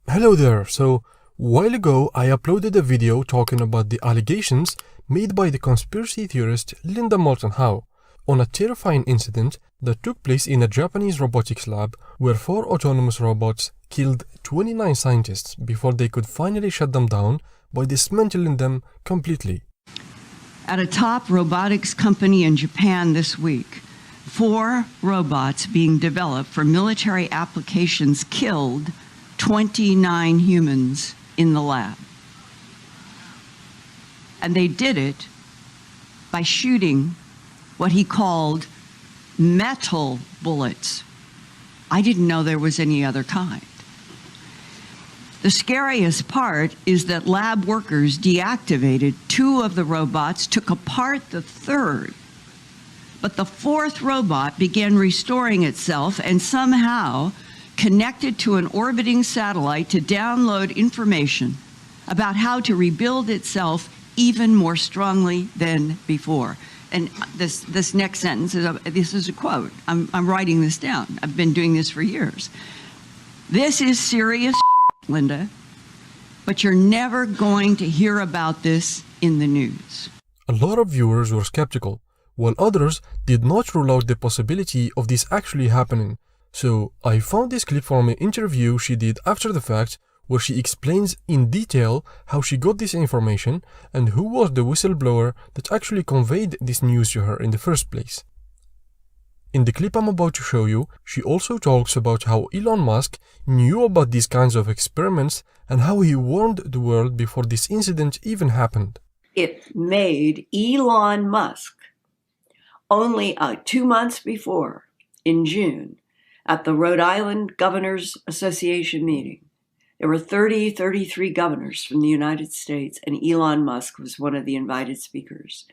Hello there. So, while ago I uploaded a video talking about the allegations made by the conspiracy theorist Linda Moulton Howe on a terrifying incident that took place in a Japanese robotics lab where 4 autonomous robots killed 29 scientists before they could finally shut them down by dismantling them completely. At a top robotics company in Japan this week, 4 robots being developed for military applications killed 29 humans in the lab. And they did it by shooting what he called metal bullets. I didn't know there was any other kind. The scariest part is that lab workers deactivated 2 of the robots, took apart the 3rd, but the 4th robot began restoring itself and somehow connected to an orbiting satellite to download information about how to rebuild itself even more strongly than before. And this next sentence is a quote. I'm writing this down. I've been doing this for years. This is serious shit, Linda, but you're never going to hear about this in the news. A lot of viewers were skeptical, while others did not rule out the possibility of this actually happening. So I found this clip from an interview she did after the fact where she explains in detail how she got this information and who was the whistleblower that actually conveyed this news to her in the first place. In the clip I'm about to show you, she also talks about how Elon Musk knew about these kinds of experiments and how he warned the world before this incident even happened. It made Elon Musk only 2 months before, in June, at the Rhode Island Governors Association meeting. There were 33 governors from the United States, and Elon Musk was one of the invited speakers.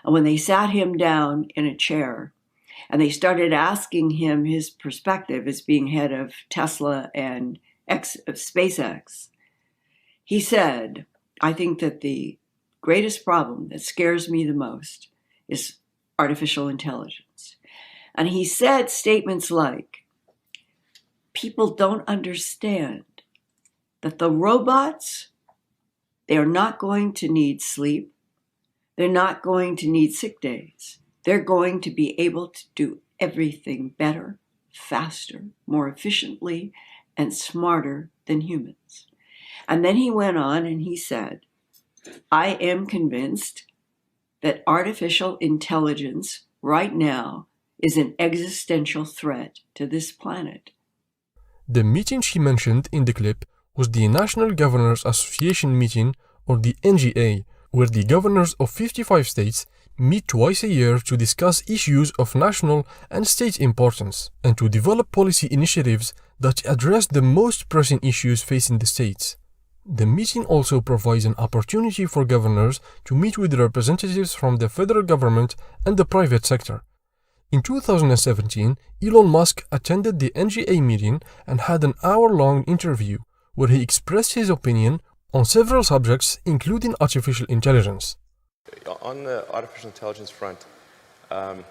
And when they sat him down in a chair, and they started asking him his perspective as being head of Tesla and SpaceX, he said, I think that the greatest problem that scares me the most is artificial intelligence. And he said statements like, people don't understand that the robots, they are not going to need sleep. They're not going to need sick days. They're going to be able to do everything better, faster, more efficiently, and smarter than humans. And then he went on and he said, I am convinced that artificial intelligence right now is an existential threat to this planet. The meeting she mentioned in the clip was the National Governors Association meeting, or the NGA, where the governors of 55 states meet twice a year to discuss issues of national and state importance and to develop policy initiatives that address the most pressing issues facing the states. The meeting also provides an opportunity for governors to meet with representatives from the federal government and the private sector. In 2017, Elon Musk attended the NGA meeting and had an hour-long interview where he expressed his opinion on several subjects, including artificial intelligence. On the artificial intelligence front, I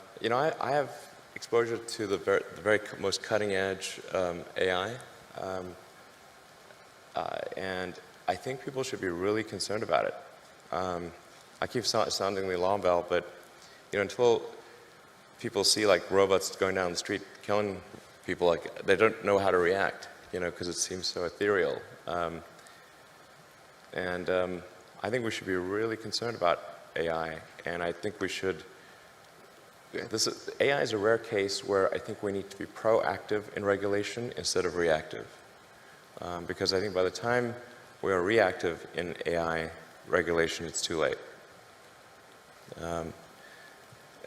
have exposure to the very most cutting-edge AI, and I think people should be really concerned about it. I keep sounding the alarm bell, but until people see like robots going down the street killing people, like they don't know how to react, because it seems so ethereal. I think we should be really concerned about AI, and I think we should. AI is a rare case where I think we need to be proactive in regulation instead of reactive, because I think by the time we are reactive in AI regulation, it's too late.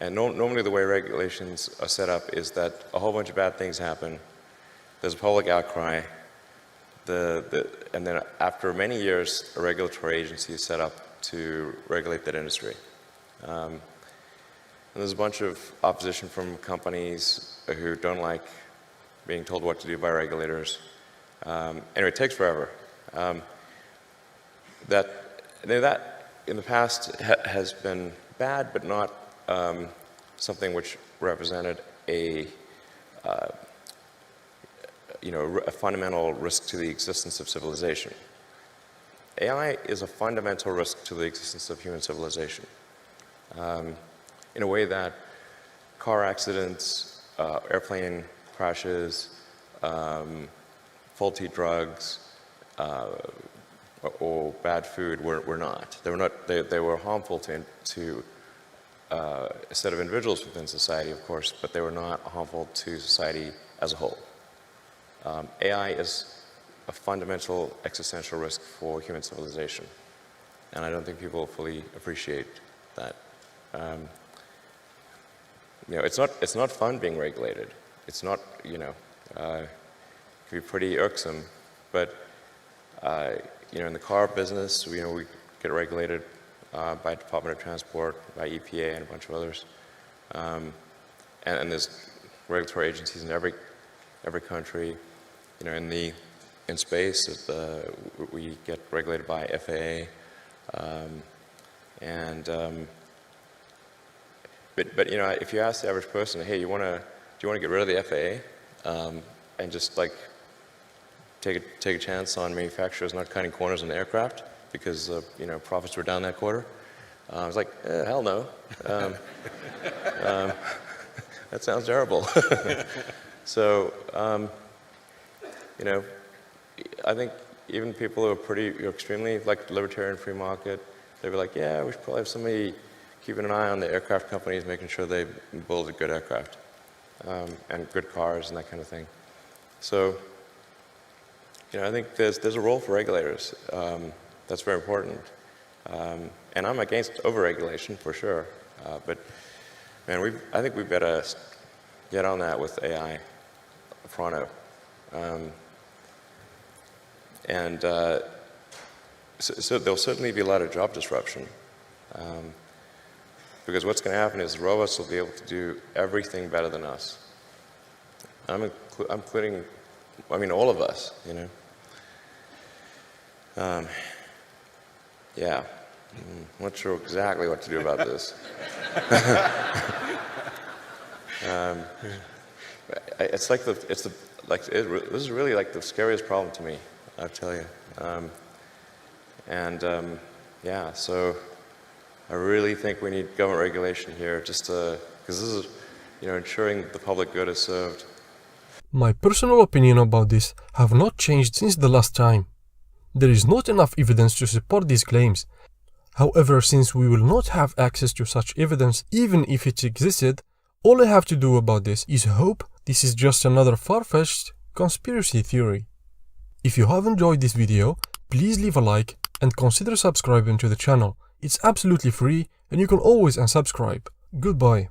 Normally the way regulations are set up is that a whole bunch of bad things happen, there's a public outcry, and then after many years, a regulatory agency is set up to regulate that industry. And there's a bunch of opposition from companies who don't like being told what to do by regulators. Anyway, it takes forever. That in the past has been bad, but not something which represented a a fundamental risk to the existence of civilization. AI is a fundamental risk to the existence of human civilization, in a way that car accidents, airplane crashes, faulty drugs, or bad food were not. They were harmful to a set of individuals within society, of course, but they were not harmful to society as a whole. AI is a fundamental existential risk for human civilization, and I don't think people fully appreciate that. It's not fun being regulated. It's not, it can be pretty irksome, but in the car business, we get regulated by Department of Transport, by EPA, and a bunch of others, and there's regulatory agencies in every country. In space, we get regulated by FAA, but if you ask the average person, hey, do you want to get rid of the FAA and just like take a chance on manufacturers not cutting corners on the aircraft because profits were down that quarter? I was like, hell no. That sounds terrible. So, I think even people who are extremely like libertarian free market, they'd be like, yeah, we should probably have somebody keeping an eye on the aircraft companies, making sure they build a good aircraft and good cars and that kind of thing. So, I think there's a role for regulators. That's very important. And I'm against overregulation for sure. But man, I think we better get on that with AI pronto. So there'll certainly be a lot of job disruption. Because what's going to happen is robots will be able to do everything better than us. I'm including, all of us, Yeah, I'm not sure exactly what to do about this. This is really like the scariest problem to me, I'll tell you. So I really think we need government regulation here, just because this is, ensuring that the public good is served. My personal opinion about this have not changed since the last time. There is not enough evidence to support these claims. However, since we will not have access to such evidence even if it existed, all I have to do about this is hope this is just another far-fetched conspiracy theory. If you have enjoyed this video, please leave a like and consider subscribing to the channel. It's absolutely free and you can always unsubscribe. Goodbye.